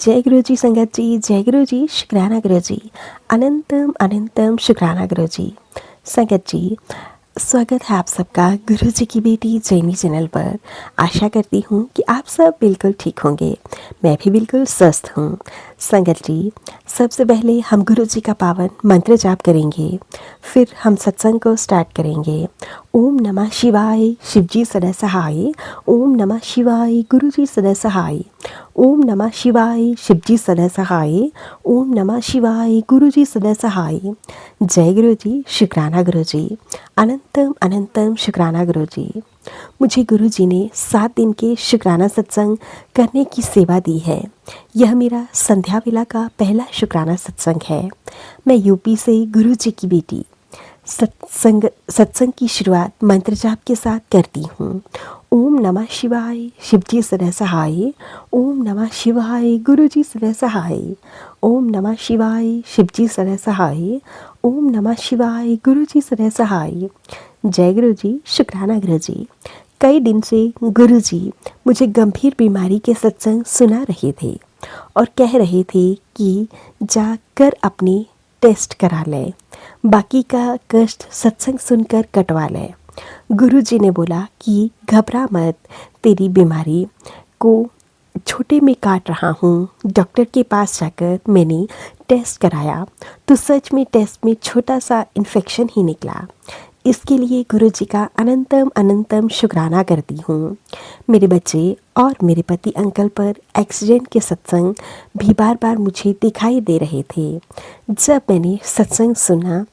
जय गुरु जी संगत जी, जय गुरु जी, शुक्राना गुरु जी, अनंतम अनंतम शुक्राना गुरु जी। संगत जी, स्वागत है आप सबका गुरु जी की बेटी जैनी चैनल पर। आशा करती हूँ कि आप सब बिल्कुल ठीक होंगे। मैं भी बिल्कुल स्वस्थ हूँ। संगत जी, सबसे पहले हम गुरु जी का पावन मंत्र जाप करेंगे, फिर हम सत्संग को स्टार्ट करेंगे। ओम नमः शिवाय, शिव जी सदा सहाय। ओम नमः शिवाय, गुरु जी सदा सहाय। ओम नमः शिवाय, शिव जी सदा सहाय। ओम नमः शिवाय, गुरु जी सदा सहाय। जय गुरु जी, शुक्राना गुरु जी, अनंतम अनंतम शुक्राना गुरु जी। मुझे गुरु जी ने 7 दिन के शुक्राना सत्संग करने की सेवा दी है। यह मेरा संध्या वेला का पहला शुक्राना सत्संग है। मैं यूपी से गुरु जी की बेटी सत्संग की शुरुआत मंत्र जाप के साथ करती हूँ। ओम नमः शिवाय, शिव जी सदा सहाय। ओम नमः शिवाय, गुरु जी सदा सहाय। ओम नमः शिवाय, शिव जी सदा सहाय। ओम नमः शिवाय, गुरु जी सदा सहाय। जय गुरु जी, शुक्राना गुरु जी। कई दिन से गुरु जी मुझे गंभीर बीमारी के सत्संग सुना रहे थे और कह रहे थे कि जाकर अपनी टेस्ट करा ले, बाकी का कष्ट सत्संग सुनकर कटवा ले। गुरु जी ने बोला कि घबरा मत, तेरी बीमारी को छोटे में काट रहा हूँ। डॉक्टर के पास जाकर मैंने टेस्ट कराया तो सच में टेस्ट में छोटा सा इन्फेक्शन ही निकला। इसके लिए गुरु जी का अनंतम अनंतम शुक्राना करती हूँ। मेरे बच्चे और मेरे पति अंकल पर एक्सीडेंट के सत्संग भी बार बार मुझे दिखाई दे रहे थे। जब मैंने सत्संग सुना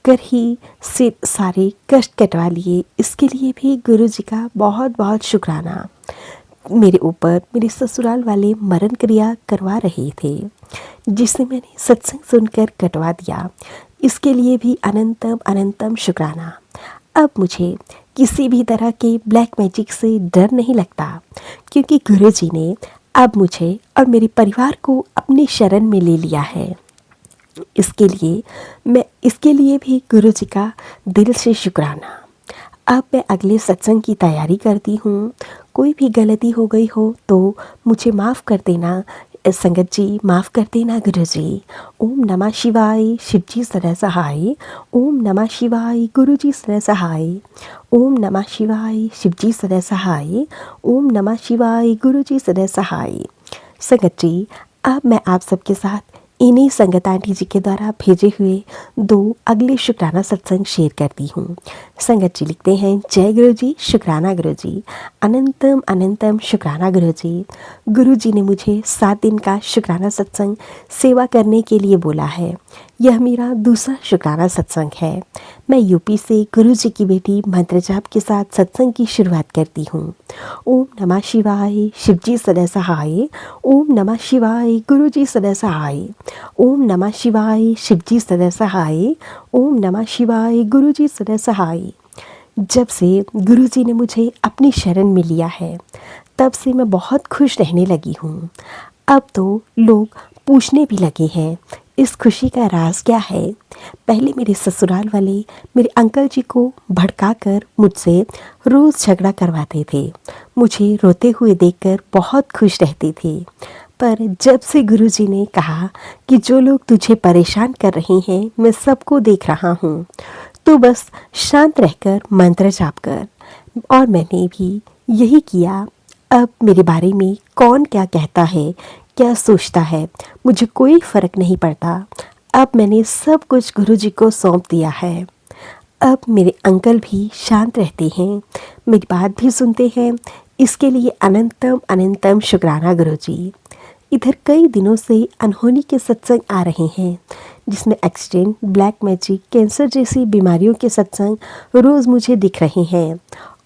कर ही से सारे कष्ट कटवा लिए, इसके लिए भी गुरु जी का बहुत बहुत शुक्राना। मेरे ऊपर मेरे ससुराल वाले मरण क्रिया करवा रहे थे, जिसे मैंने सत्संग सुनकर कटवा दिया। इसके लिए भी अनंतम अनंतम शुक्राना। अब मुझे किसी भी तरह के ब्लैक मैजिक से डर नहीं लगता, क्योंकि गुरु जी ने अब मुझे और मेरे परिवार को अपनी शरण में ले लिया है। इसके लिए भी गुरु जी का दिल से शुक्राना। अब मैं अगले सत्संग की तैयारी करती हूँ। कोई भी गलती हो गई हो तो मुझे माफ़ कर देना संगत जी, माफ़ कर देना गुरु जी। ओम नमः शिवाय, शिव जी सदा सहाय। ओम नमः शिवाय, गुरु जी सदा सहाय। ओम नमः शिवाय, शिव जी सदा सहाय। ओम नमः शिवाय, गुरु जी सदा सहाय। संगत जी, अब मैं आप सबके साथ इन्हीं संगत आंटी जी के द्वारा भेजे हुए 2 अगले शुक्राना सत्संग शेयर करती हूँ। संगत जी लिखते हैं, जय गुरु जी, शुक्राना गुरु जी, अनंतम अनंतम शुक्राना गुरु जी। गुरु जी ने मुझे 7 दिन का शुक्राना सत्संग सेवा करने के लिए बोला है। यह मेरा दूसरा शुक्राना सत्संग है। मैं यूपी से गुरु जी की बेटी मंत्र जाप के साथ सत्संग की शुरुआत करती हूँ। ओम नमः शिवाय, शिव जी सदा सहाय। ओम नमः शिवाय, गुरु जी सदा सहाय। ओम नमः शिवाय, शिव जी सदा सहाय। ओम नमः शिवाय, गुरु जी सदा सहाय। जब से गुरु जी ने मुझे अपनी शरण में लिया है, तब से मैं बहुत खुश रहने लगी हूँ। अब तो लोग पूछने भी लगे हैं, इस खुशी का राज क्या है। पहले मेरे ससुराल वाले मेरे अंकल जी को भड़काकर मुझसे रोज़ झगड़ा करवाते थे। मुझे रोते हुए देखकर बहुत खुश रहते थे। पर जब से गुरु जी ने कहा कि जो लोग तुझे परेशान कर रहे हैं, मैं सबको देख रहा हूँ, तो बस शांत रहकर मंत्र जाप कर। और मैंने भी यही किया। अब मेरे बारे में कौन क्या कहता है, क्या सोचता है, मुझे कोई फ़र्क नहीं पड़ता। अब मैंने सब कुछ गुरु जी को सौंप दिया है। अब मेरे अंकल भी शांत रहते हैं, मेरी बात भी सुनते हैं। इसके लिए अनंतम अनंतम शुक्राना गुरु जी। इधर कई दिनों से अनहोनी के सत्संग आ रहे हैं, जिसमें एक्सीडेंट, ब्लैक मैजिक, कैंसर जैसी बीमारियों के सत्संग रोज़ मुझे दिख रहे हैं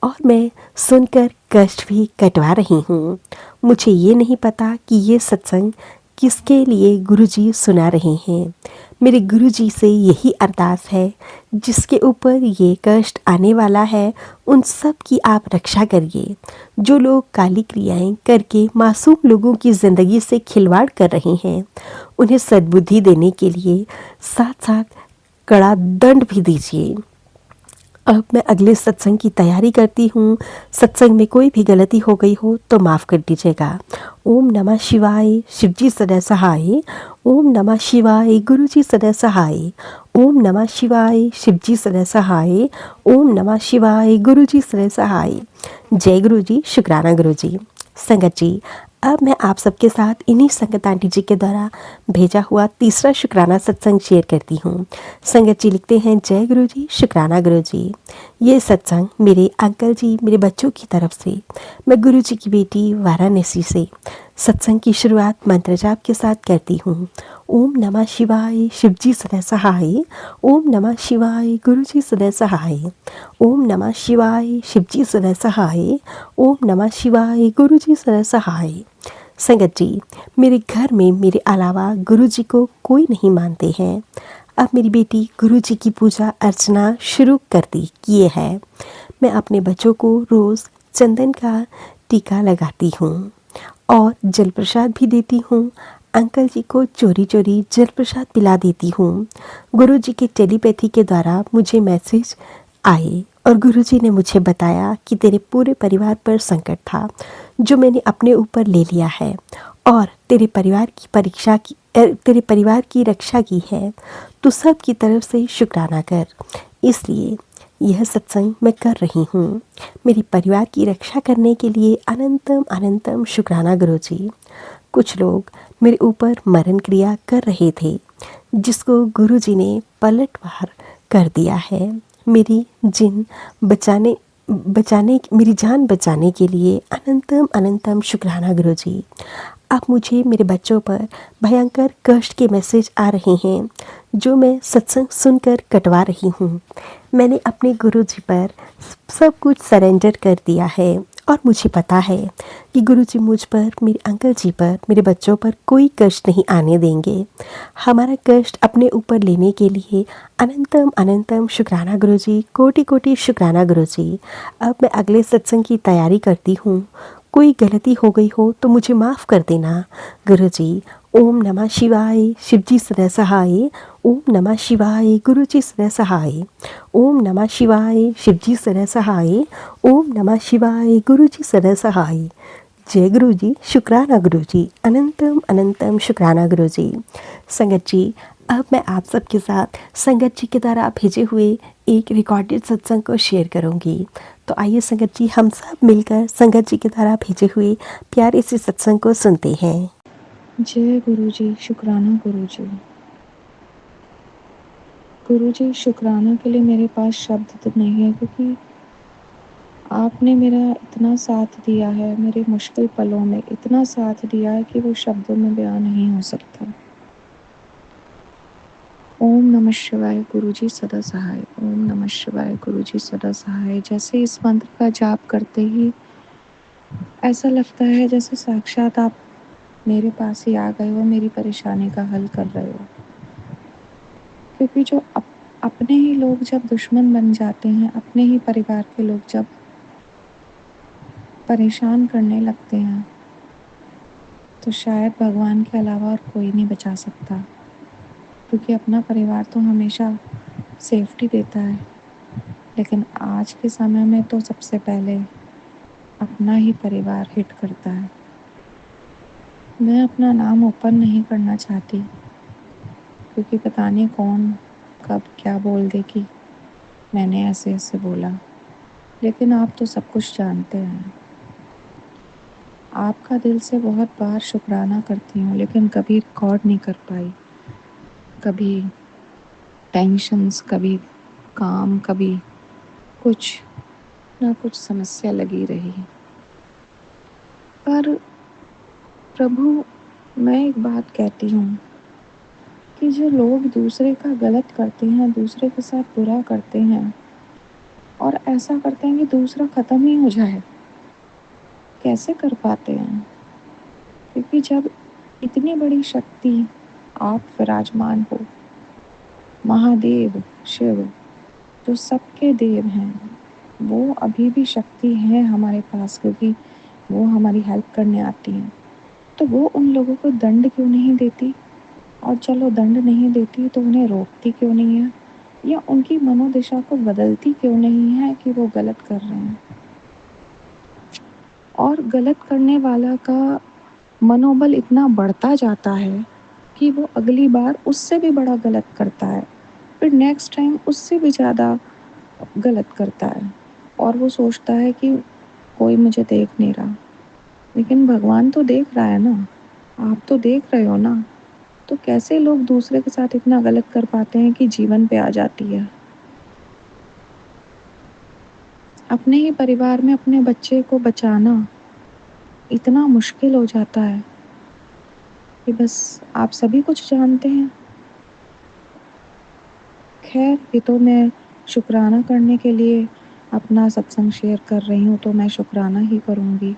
और मैं सुनकर कष्ट भी कटवा रही हूँ। मुझे ये नहीं पता कि ये सत्संग किसके लिए गुरुजी सुना रहे हैं। मेरे गुरुजी से यही अरदास है, जिसके ऊपर ये कष्ट आने वाला है, उन सब की आप रक्षा करिए। जो लोग काली क्रियाएं करके मासूम लोगों की ज़िंदगी से खिलवाड़ कर रहे हैं, उन्हें सद्बुद्धि देने के लिए साथ साथ कड़ा दंड भी दीजिए। अब मैं अगले सत्संग की तैयारी करती हूँ। सत्संग में कोई भी गलती हो गई हो तो माफ़ कर दीजिएगा। ओम नमः शिवाय, शिवजी सदा सहाय। ओम नमः शिवाय, गुरुजी सदा सहाय। ओम नमः शिवाय, शिवजी सदा सहाय। ओम नमः शिवाय, गुरुजी सदा सहाय। जय गुरु जी, शुक्राना गुरु जी। संगत जी, अब मैं आप सबके साथ इन्हीं संगत आंटी जी के द्वारा भेजा हुआ तीसरा शुक्राना सत्संग शेयर करती हूँ। संगत जी लिखते हैं, जय गुरु जी, शुक्राना गुरु जी। ये सत्संग मेरे अंकल जी, मेरे बच्चों की तरफ से, मैं गुरु जी की बेटी वाराणसी से सत्संग की शुरुआत मंत्र जाप के साथ करती हूँ। ओम नमः शिवाय, शिवजी सदा सहाय। ओम नमः शिवाय, गुरुजी सदा सहाय। ओम नमः शिवाय, शिवजी सदा सहाय। ओम नमः शिवाय, गुरुजी सदा सहाय। संगत जी, मेरे घर में मेरे अलावा गुरुजी को कोई नहीं मानते हैं। अब मेरी बेटी गुरुजी की पूजा अर्चना शुरू करती किए है। मैं अपने बच्चों को रोज़ चंदन का टीका लगाती हूँ और जल प्रसाद भी देती हूँ। अंकल जी को चोरी चोरी जल प्रसाद पिला देती हूँ। गुरुजी के टेलीपैथी के द्वारा मुझे मैसेज आए और गुरुजी ने मुझे बताया कि तेरे पूरे परिवार पर संकट था जो मैंने अपने ऊपर ले लिया है और तेरे परिवार की रक्षा की है। तू सब की तरफ से शुक्राना कर। इसलिए यह सत्संग मैं कर रही हूँ। मेरी परिवार की रक्षा करने के लिए अनंतम अनंतम शुक्राना गुरुजी। कुछ लोग मेरे ऊपर मरण क्रिया कर रहे थे जिसको गुरुजी ने पलटवार कर दिया है। मेरी जान बचाने के लिए अनंतम अनंतम शुक्राना गुरुजी। अब मुझे मेरे बच्चों पर भयंकर कष्ट के मैसेज आ रहे हैं जो मैं सत्संग सुनकर कटवा रही हूँ। मैंने अपने गुरुजी पर सब कुछ सरेंडर कर दिया है और मुझे पता है कि गुरुजी मुझ पर, मेरे अंकल जी पर, मेरे बच्चों पर कोई कष्ट नहीं आने देंगे। हमारा कष्ट अपने ऊपर लेने के लिए अनंतम अनंतम शुक्राना गुरुजी, कोटि कोटि शुक्राना गुरुजी। अब मैं अगले सत्संग की तैयारी करती हूँ। कोई गलती हो गई हो तो मुझे माफ़ कर देना गुरुजी। ओम नमः शिवाय, शिवजी सदा सहाय। ओम नमः शिवाय, गुरुजी सदा सहाय। ओम नमः शिवाय, शिवजी सदा सहाय। ओम नमः शिवाय, गुरुजी सदा सहाय। जय गुरु जी, शुक्राना गुरु जी, अनंतम अनंतम शुक्राना गुरु जी। संगत जी, अब मैं आप सबके साथ संगत जी के द्वारा भेजे हुए एक रिकॉर्डेड सत्संग को शेयर करूंगी। तो आइए संगत जी, हम सब मिलकर संगत जी के द्वारा भेजे हुए प्यारे से सत्संग को सुनते हैं। जय गुरु जी, शुक्राना गुरु जी। गुरु जी, शुक्राना के लिए मेरे पास शब्द तो नहीं है क्योंकि आपने मेरा इतना साथ दिया है, मेरे मुश्किल पलों में इतना साथ दिया है कि वो शब्दों में बयान नहीं हो सकता। ओम नमः शिवाय, गुरु जी सदा सहाय। ओम नमः शिवाय, गुरु जी सदा सहाय। जैसे इस मंत्र का जाप करते ही ऐसा लगता है जैसे साक्षात आप मेरे पास ही आ गए हो, मेरी परेशानी का हल कर रहे हो। क्योंकि जो अपने ही लोग जब दुश्मन बन जाते हैं, अपने ही परिवार के लोग जब परेशान करने लगते हैं, तो शायद भगवान के अलावा और कोई नहीं बचा सकता। क्योंकि अपना परिवार तो हमेशा सेफ्टी देता है, लेकिन आज के समय में तो सबसे पहले अपना ही परिवार हिट करता है। मैं अपना नाम ओपन नहीं करना चाहती क्योंकि पता नहीं कौन कब क्या बोल दे कि मैंने ऐसे ऐसे बोला, लेकिन आप तो सब कुछ जानते हैं। आपका दिल से बहुत बार शुक्राना करती हूँ, लेकिन कभी रिकॉर्ड नहीं कर पाई। कभी टेंशन्स, कभी काम, कभी कुछ ना कुछ समस्या लगी रही। पर प्रभु, मैं एक बात कहती हूँ कि जो लोग दूसरे का गलत करते हैं, दूसरे के साथ बुरा करते हैं और ऐसा करते हैं कि दूसरा ख़त्म ही हो जाए, कैसे कर पाते हैं? क्योंकि जब इतनी बड़ी शक्ति आप विराजमान हो, महादेव शिव जो सबके देव हैं, वो अभी भी शक्ति है हमारे पास क्योंकि वो हमारी हेल्प करने आती हैं। तो वो उन लोगों को दंड क्यों नहीं देती? और चलो दंड नहीं देती तो उन्हें रोकती क्यों नहीं है? या उनकी मनोदशा को बदलती क्यों नहीं है कि वो गलत कर रहे हैं। और गलत करने वाला का मनोबल इतना बढ़ता जाता है कि वो अगली बार उससे भी बड़ा गलत करता है, फिर नेक्स्ट टाइम उससे भी ज़्यादा गलत करता है और वो सोचता है कि कोई मुझे देख नहीं रहा। लेकिन भगवान तो देख रहा है ना, आप तो देख रहे हो ना। तो कैसे लोग दूसरे के साथ इतना गलत कर पाते हैं कि जीवन पे आ जाती है। अपने ही परिवार में अपने बच्चे को बचाना इतना मुश्किल हो जाता है कि बस आप सभी कुछ जानते हैं। खैर, ये तो मैं शुक्राना करने के लिए अपना सत्संग शेयर कर रही हूँ, तो मैं शुक्राना ही करूँगी।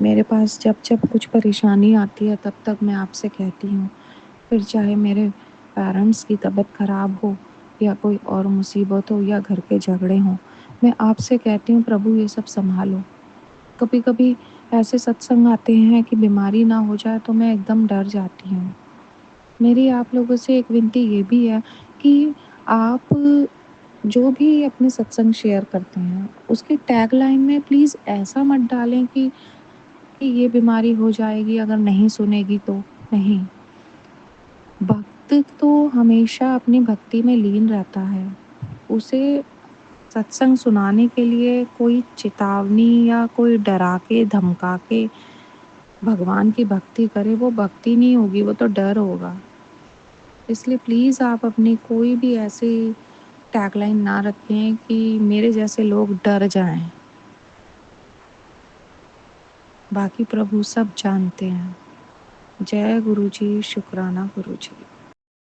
मेरे पास जब-जब कुछ परेशानी आती है तब तक मैं आपसे कहती हूँ। फिर चाहे मेरे पेरेंट्स की तबीयत ख़राब हो या कोई और मुसीबत हो या घर के झगड़े हों, मैं आपसे कहती हूँ प्रभु ये सब सँभालो। कभी-कभी ऐसे सत्संग आते हैं कि बीमारी ना हो जाए तो मैं एकदम डर जाती हूँ। मेरी आप लोगों से एक विनती ये भी है कि आप जो भी अपने सत्संग शेयर करते हैं, उसकी टैगलाइन में प्लीज़ ऐसा मत डालें कि ये बीमारी हो जाएगी अगर नहीं सुनेगी तो। नहीं, भक्त तो हमेशा अपनी भक्ति में लीन रहता है। उसे सत्संग सुनाने के लिए कोई चेतावनी या कोई डरा के, धमका के भगवान की भक्ति करे, वो भक्ति नहीं होगी, वो तो डर होगा। इसलिए प्लीज़ आप अपनी कोई भी ऐसी टैगलाइन ना रखें कि मेरे जैसे लोग डर जाएँ। बाकी प्रभु सब जानते हैं। जय गुरु जी, शुक्राना गुरु जी।